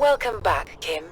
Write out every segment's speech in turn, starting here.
Welcome back, Kim.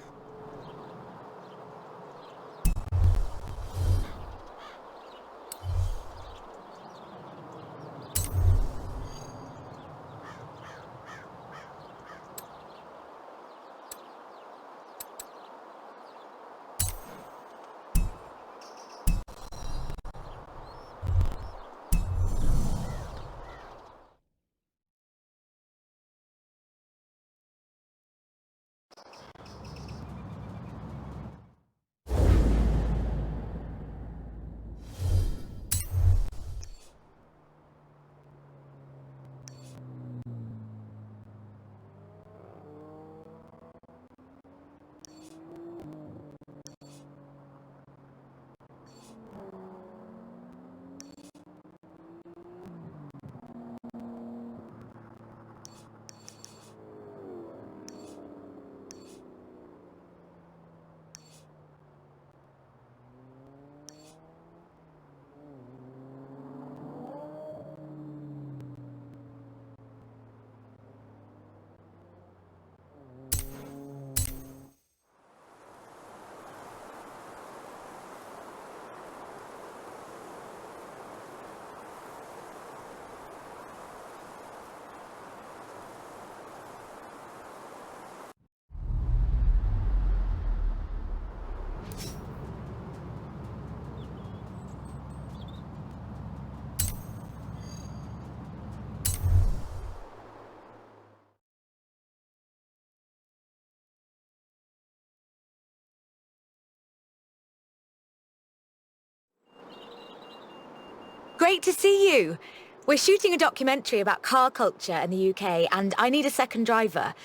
Great to see you. We're shooting a documentary about car culture in the UK and I need a second driver.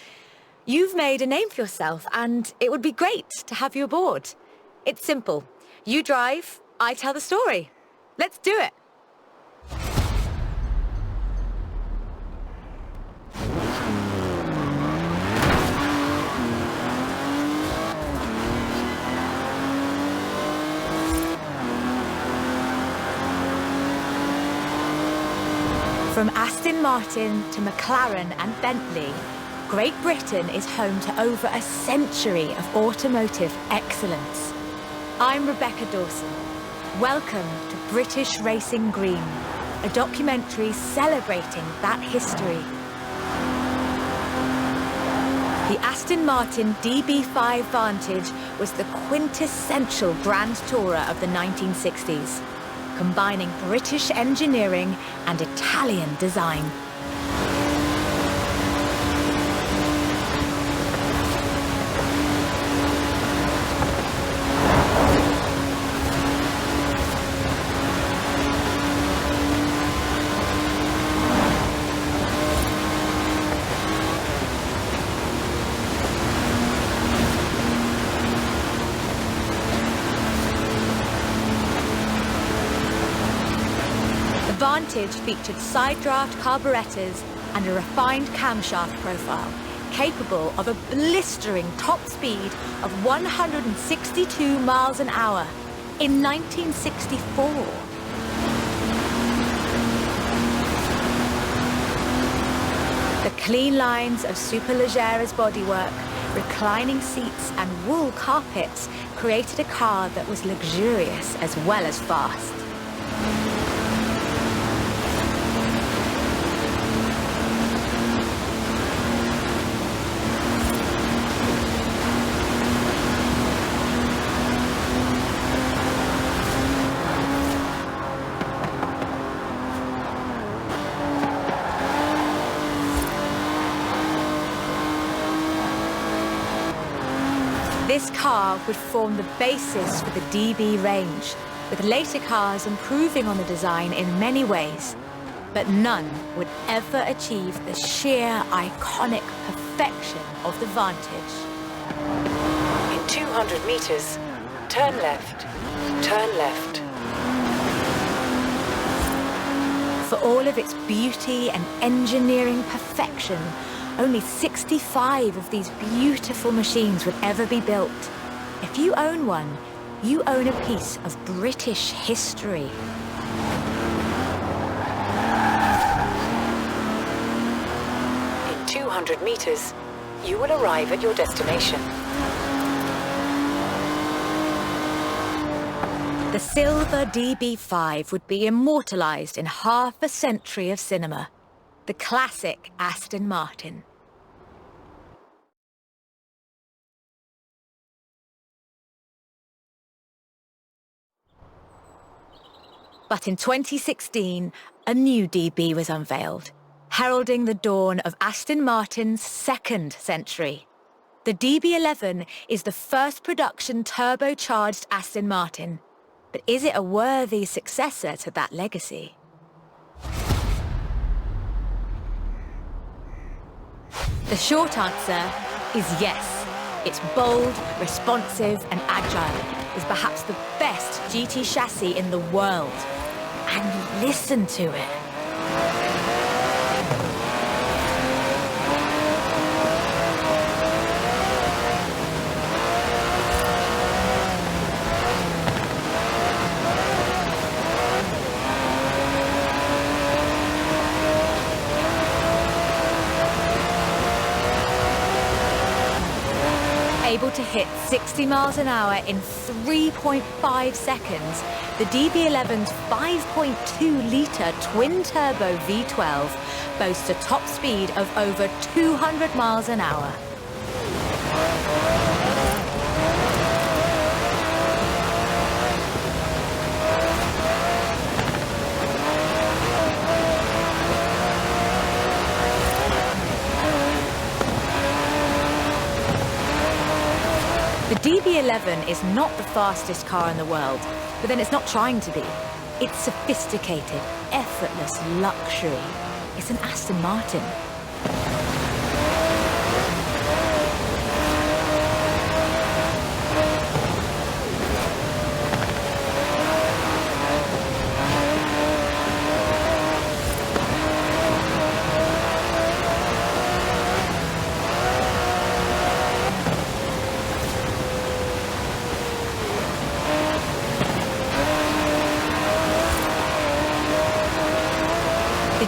You've made a name for yourself and it would be great to have you aboard. It's simple. You drive, I tell the story. Let's do it. From Aston Martin to McLaren and Bentley, Great Britain is home to over a century of automotive excellence. I'm Rebecca Dawson. Welcome to British Racing Green, a documentary celebrating that history. The Aston Martin DB5 Vantage was the quintessential Grand Tourer of the 1960s. Combining British engineering and Italian design. The Vantage featured side-draft carburettors and a refined camshaft profile, capable of a blistering top speed of 162 miles an hour in 1964. The clean lines of Superleggera's bodywork, reclining seats and wool carpets created a car that was luxurious as well as fast. This car would form the basis for the DB range, with later cars improving on the design in many ways. But none would ever achieve the sheer iconic perfection of the Vantage. In 200 meters, turn left, turn left. For all of its beauty and engineering perfection, only 65 of these beautiful machines would ever be built. If you own one, you own a piece of British history. In 200 meters, you will arrive at your destination. The silver DB5 would be immortalized in half a century of cinema. The classic Aston Martin. But in 2016, a new DB was unveiled, heralding the dawn of Aston Martin's second century. The DB11 is the first production turbocharged Aston Martin. But is it a worthy successor to that legacy? The short answer is yes. It's bold, responsive and agile. It's perhaps the best GT chassis in the world. And listen to it. Able to hit 60 miles an hour in 3.5 seconds, the DB11's 5.2-litre twin-turbo V12 boasts a top speed of over 200 miles an hour. The DB11 is not the fastest car in the world, but then it's not trying to be. It's sophisticated, effortless luxury. It's an Aston Martin.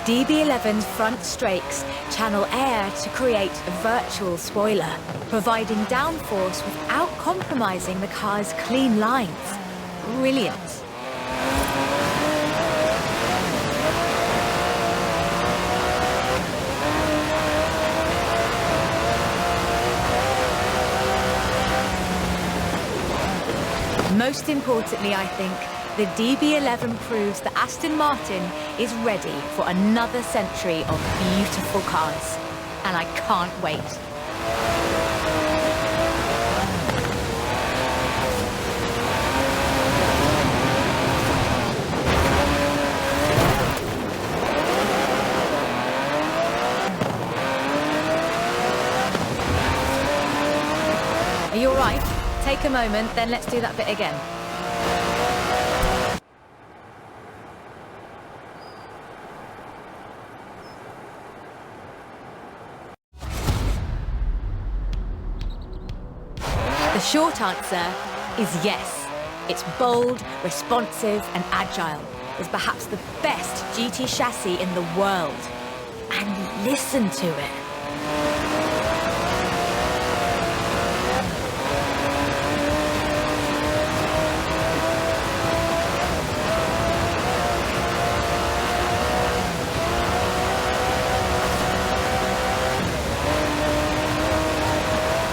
The DB11's front strakes channel air to create a virtual spoiler, providing downforce without compromising the car's clean lines. Brilliant. Most importantly, I think, the DB11 proves that Aston Martin is ready for another century of beautiful cars. And I can't wait. Are you all right? Take a moment, then let's do that bit again. The short answer is yes. It's bold, responsive and agile. It's perhaps the best GT chassis in the world. And listen to it.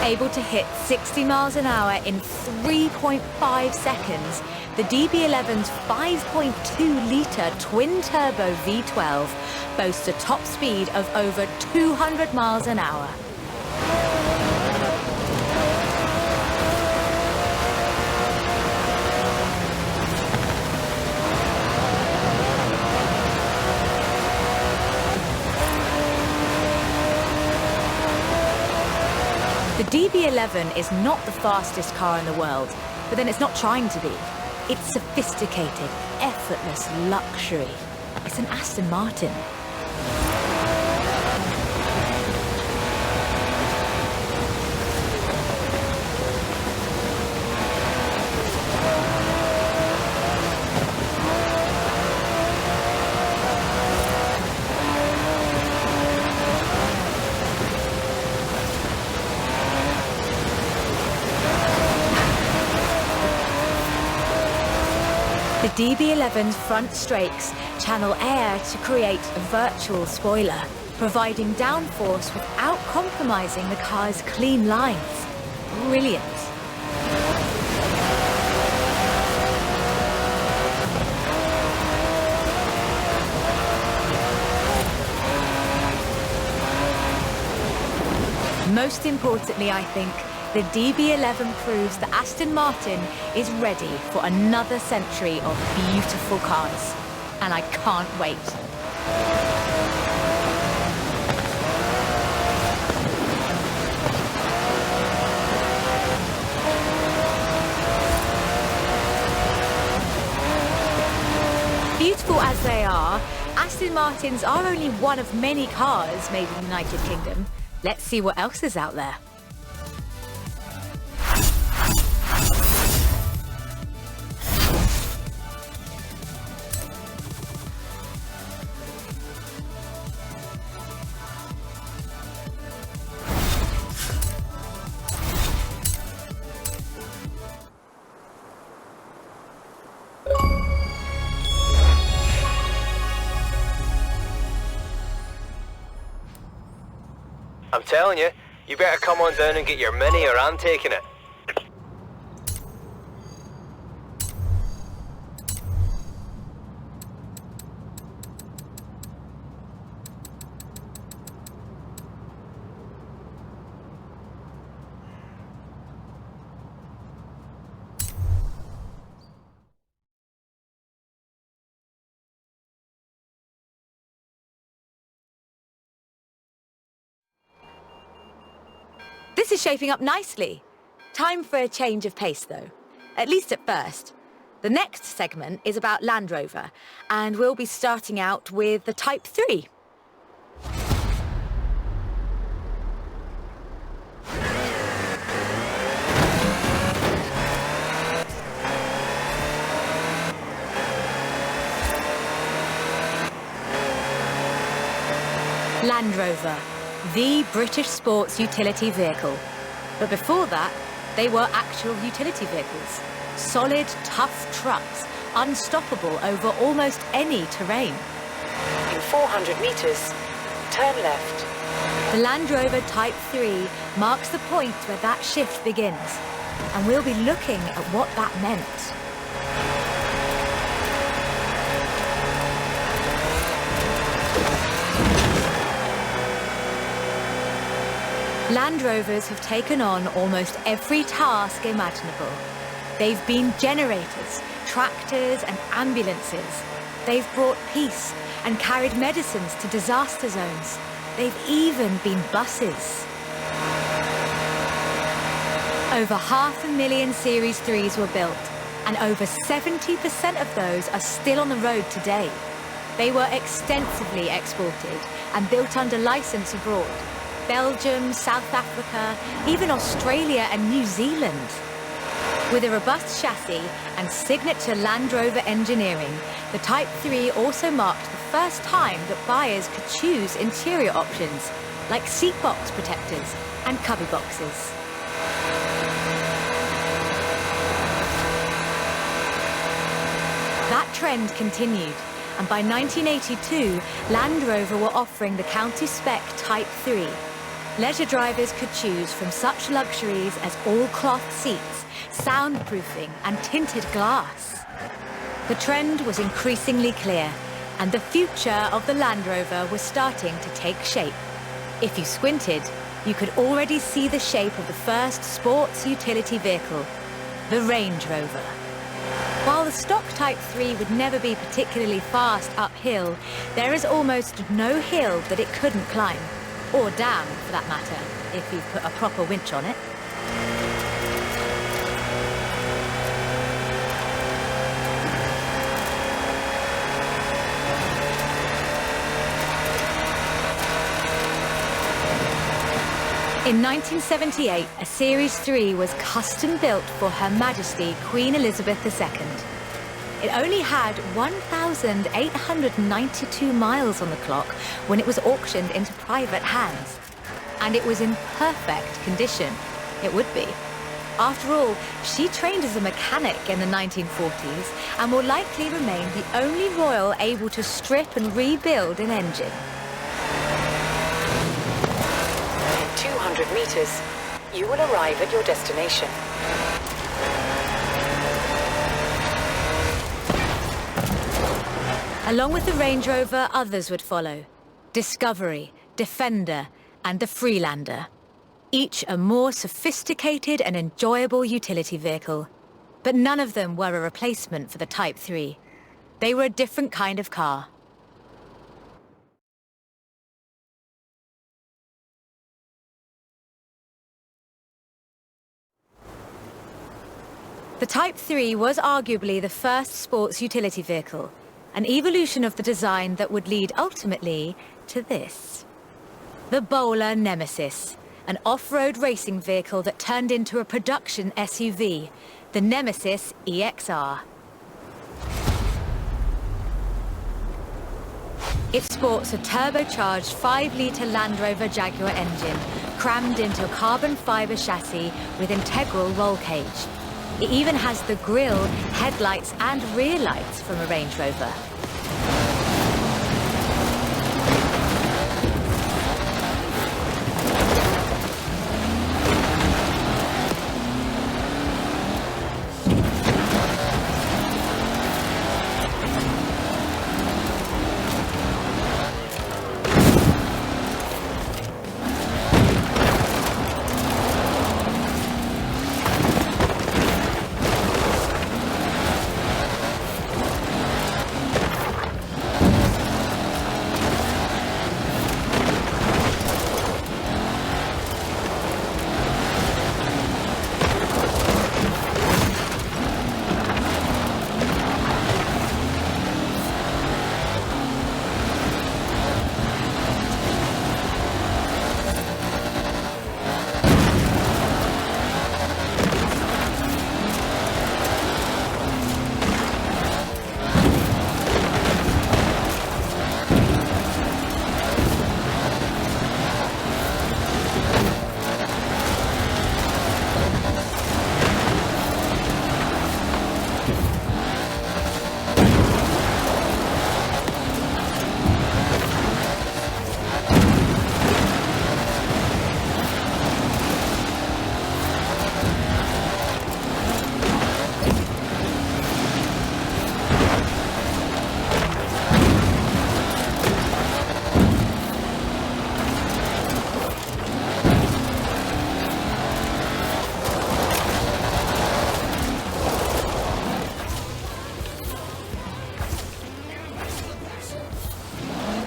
Able to hit 60 miles an hour in 3.5 seconds, the DB11's 5.2-litre twin-turbo V12 boasts a top speed of over 200 miles an hour. The DB11 is not the fastest car in the world, but then it's not trying to be. It's sophisticated, effortless luxury. It's an Aston Martin. DB11's front strakes channel air to create a virtual spoiler, providing downforce without compromising the car's clean lines. Brilliant. Most importantly, I think, the DB11 proves that Aston Martin is ready for another century of beautiful cars. And I can't wait. Beautiful as they are, Aston Martins are only one of many cars made in the United Kingdom. Let's see what else is out there. I'm telling you, you better come on down and get your Mini or I'm taking it. This is shaping up nicely. Time for a change of pace, though. At least at first. The next segment is about Land Rover, and we'll be starting out with the Type 3. Land Rover, the British sports utility vehicle. But before that, they were actual utility vehicles. Solid, tough trucks, unstoppable over almost any terrain. In 400 meters, turn left. The Land Rover Type 3 marks the point where that shift begins, and we'll be looking at what that meant. Land Rovers have taken on almost every task imaginable. They've been generators, tractors and ambulances. They've brought peace and carried medicines to disaster zones. They've even been buses. Over 500,000 Series 3s were built, and over 70% of those are still on the road today. They were extensively exported and built under license abroad. Belgium, South Africa, even Australia and New Zealand. With a robust chassis and signature Land Rover engineering, the Type 3 also marked the first time that buyers could choose interior options, like seat box protectors and cubby boxes. That trend continued, and by 1982, Land Rover were offering the county spec Type 3. Leisure drivers could choose from such luxuries as all-cloth seats, soundproofing and tinted glass. The trend was increasingly clear, and the future of the Land Rover was starting to take shape. If you squinted, you could already see the shape of the first sports utility vehicle, the Range Rover. While the stock Type 3 would never be particularly fast uphill, there is almost no hill that it couldn't climb. Or down, for that matter, if you've put a proper winch on it. In 1978, a Series 3 was custom built for Her Majesty Queen Elizabeth II. It only had 1,892 miles on the clock when it was auctioned into private hands. And it was in perfect condition. It would be. After all, she trained as a mechanic in the 1940s and will likely remain the only royal able to strip and rebuild an engine. In 200 meters, you will arrive at your destination. Along with the Range Rover, others would follow. Discovery, Defender, and the Freelander. Each a more sophisticated and enjoyable utility vehicle. But none of them were a replacement for the Type 3. They were a different kind of car. The Type 3 was arguably the first sports utility vehicle, an evolution of the design that would lead ultimately to this. The Bowler Nemesis, an off-road racing vehicle that turned into a production SUV, the Nemesis EXR. It sports a turbocharged 5-litre Land Rover Jaguar engine, crammed into a carbon fibre chassis with integral roll cage. It even has the grille, headlights and rear lights from a Range Rover.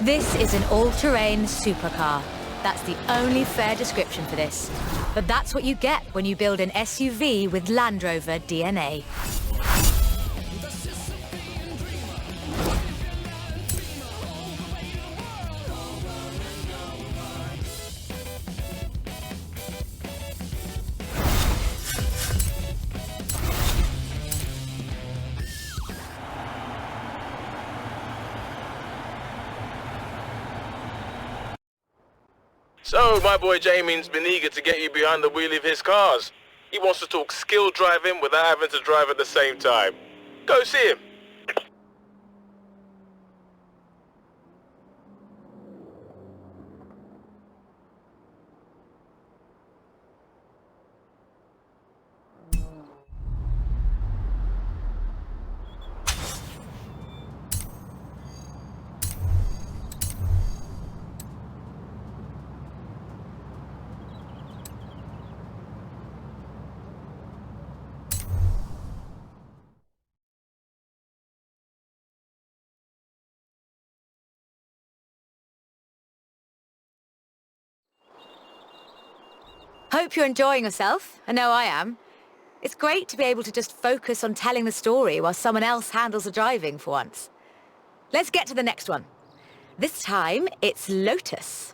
This is an all-terrain supercar. That's the only fair description for this. But that's what you get when you build an SUV with Land Rover DNA. So, my boy Jamie's been eager to get you behind the wheel of his cars. He wants to talk skill driving without having to drive at the same time. Go see him. Hope you're enjoying yourself. I know I am. It's great to be able to just focus on telling the story while someone else handles the driving for once. Let's get to the next one. This time, it's Lotus.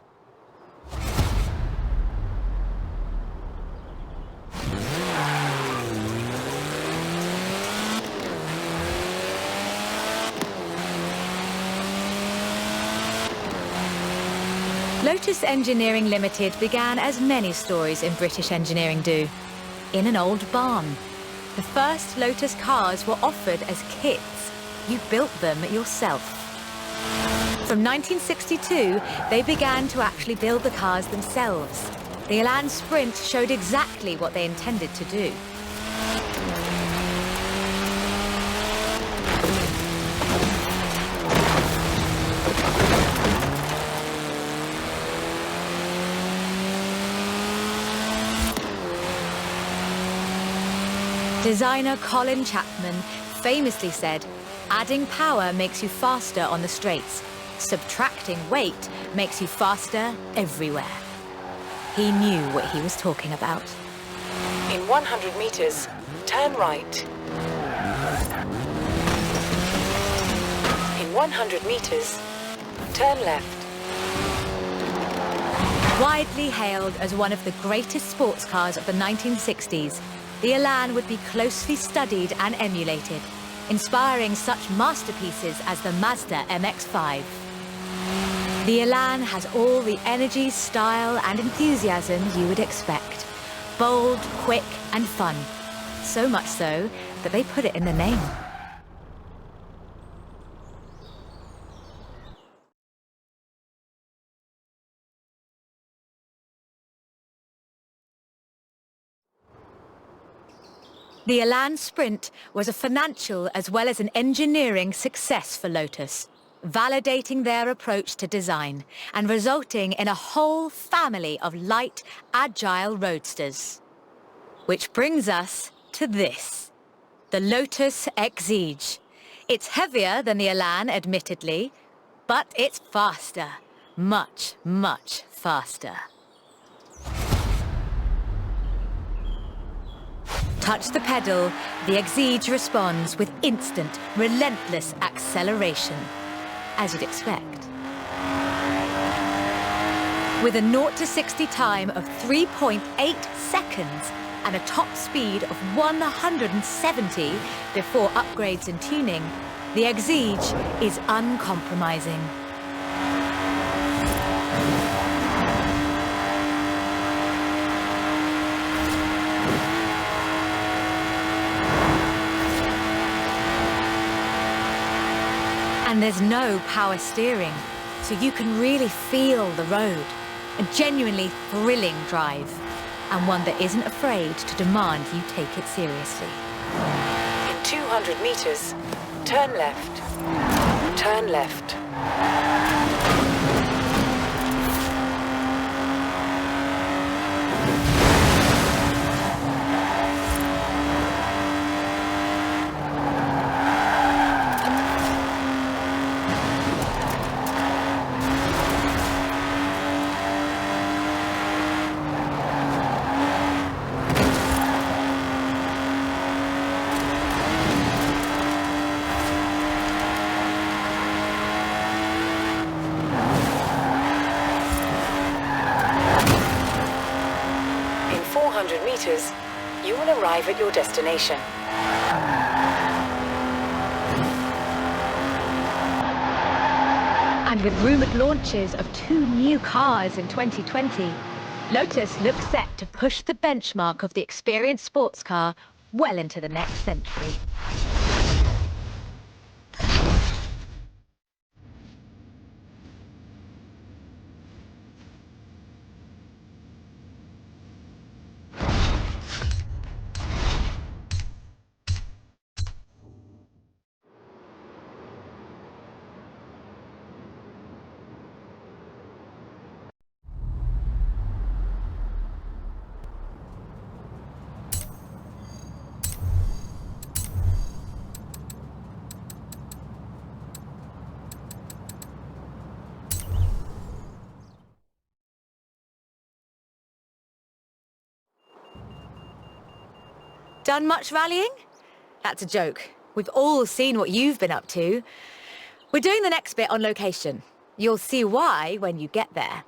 Lotus Engineering Limited began as many stories in British engineering do. in an old barn. The first Lotus cars were offered as kits. You built them yourself. From 1962, they began to actually build the cars themselves. The Elan Sprint showed exactly what they intended to do. Designer Colin Chapman famously said, "Adding power makes you faster on the straights. Subtracting weight makes you faster everywhere." He knew what he was talking about. In 100 meters, turn right. In 100 meters, turn left. Widely hailed as one of the greatest sports cars of the 1960s, the Elan would be closely studied and emulated, inspiring such masterpieces as the Mazda MX-5. The Elan has all the energy, style and enthusiasm you would expect. Bold, quick and fun. So much so that they put it in the name. The Elan Sprint was a financial as well as an engineering success for Lotus, validating their approach to design and resulting in a whole family of light, agile roadsters. Which brings us to this, the Lotus Exige. It's heavier than the Elan, admittedly, but it's faster, much, much faster. Touch the pedal, the Exige responds with instant, relentless acceleration, as you'd expect. With a 0 to 60 time of 3.8 seconds and a top speed of 170 before upgrades and tuning, the Exige is uncompromising. And there's no power steering, so you can really feel the road. A genuinely thrilling drive, and one that isn't afraid to demand you take it seriously. In 200 meters, turn left. Turn left. Meters, you will arrive at your destination. And with rumoured launches of 2 new cars in 2020, Lotus looks set to push the benchmark of the experienced sports car well into the next century. Done much rallying? That's a joke. We've all seen what you've been up to. We're doing the next bit on location. You'll see why when you get there.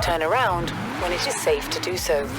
Turn around when it is safe to do so.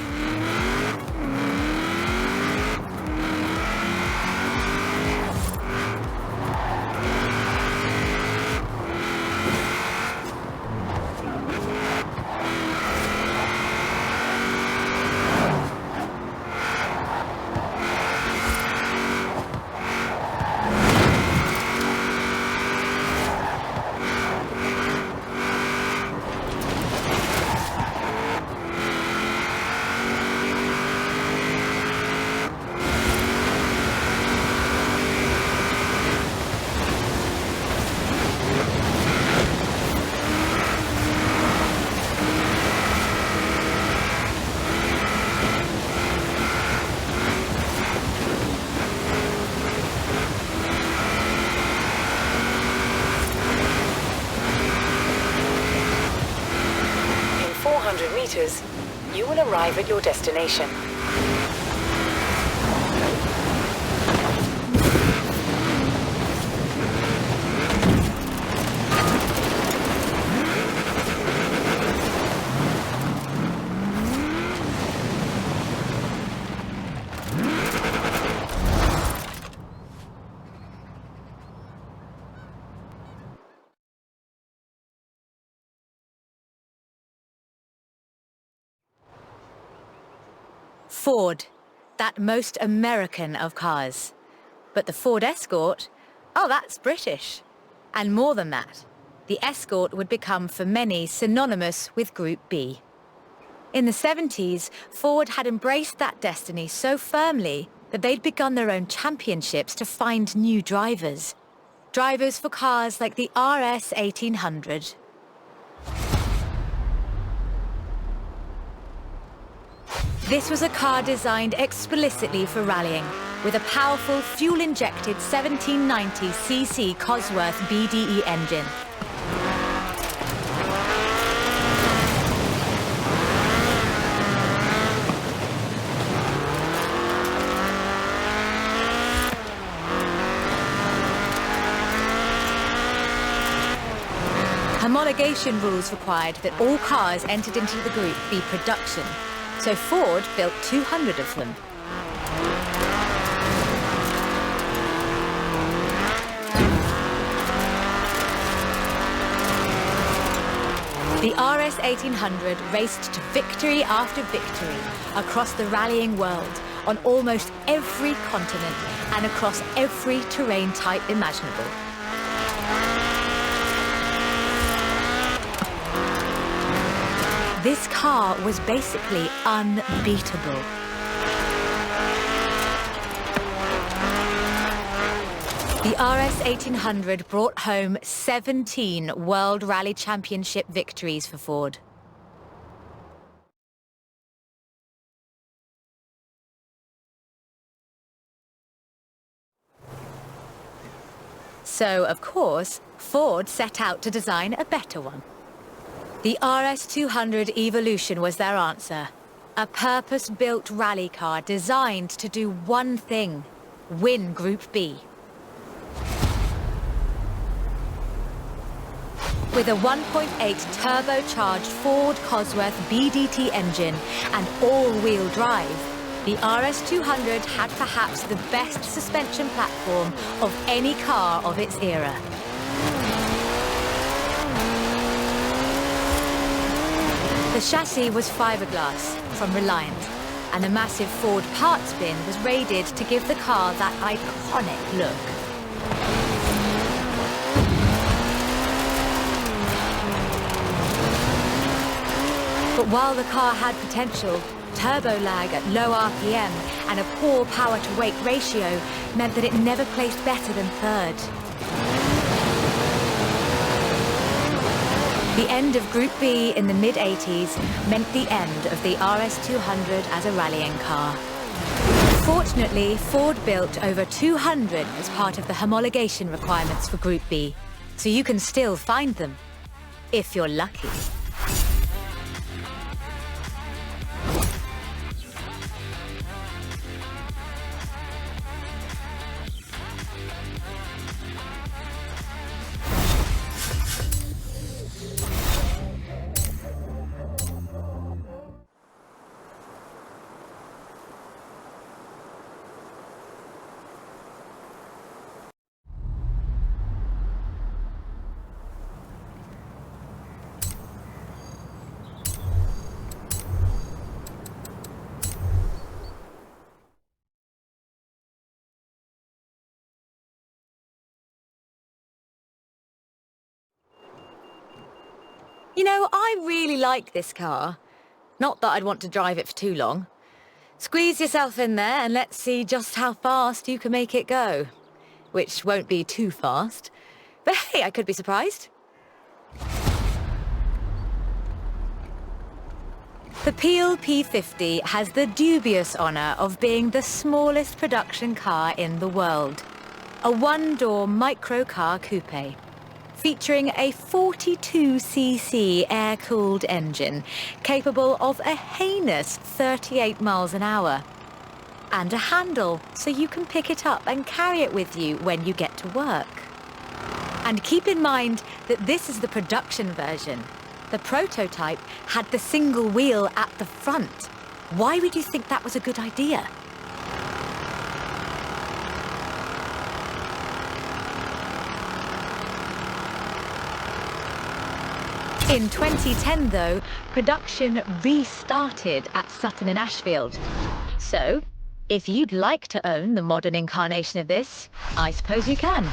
meters, you will arrive at your destination. Ford, that most American of cars. But the Ford Escort, oh, that's British. And more than that, the Escort would become for many synonymous with Group B. In the 70s, Ford had embraced that destiny so firmly that they'd begun their own championships to find new drivers. Drivers for cars like the RS 1800. This was a car designed explicitly for rallying, with a powerful fuel-injected 1790cc Cosworth BDE engine. Homologation rules required that all cars entered into the Group be production. So Ford built 200 of them. The RS 1800 raced to victory after victory across the rallying world, on almost every continent and across every terrain type imaginable. This car was basically unbeatable. The RS 1800 brought home 17 World Rally Championship victories for Ford. So, of course, Ford set out to design a better one. The RS 200 Evolution was their answer. A purpose-built rally car designed to do one thing: win Group B. With a 1.8 turbocharged Ford Cosworth BDT engine and all-wheel drive, the RS 200 had perhaps the best suspension platform of any car of its era. The chassis was fiberglass from Reliant, and a massive Ford parts bin was raided to give the car that iconic look. But while the car had potential, turbo lag at low RPM and a poor power-to-weight ratio meant that it never placed better than third. The end of Group B in the mid-80s meant the end of the RS 200 as a rallying car. Fortunately, Ford built over 200 as part of the homologation requirements for Group B, so you can still find them, if you're lucky. You know, I really like this car. Not that I'd want to drive it for too long. Squeeze yourself in there and let's see just how fast you can make it go. Which won't be too fast. But hey, I could be surprised. The Peel P50 has the dubious honour of being the smallest production car in the world. A one-door microcar coupe. featuring a 42cc air-cooled engine capable of a heinous 38 miles an hour. And a handle so you can pick it up and carry it with you when you get to work. And keep in mind that this is the production version. The prototype had the single wheel at the front. Why would you think that was a good idea? In 2010, though, production restarted at Sutton and Ashfield. So, if you'd like to own the modern incarnation of this, I suppose you can.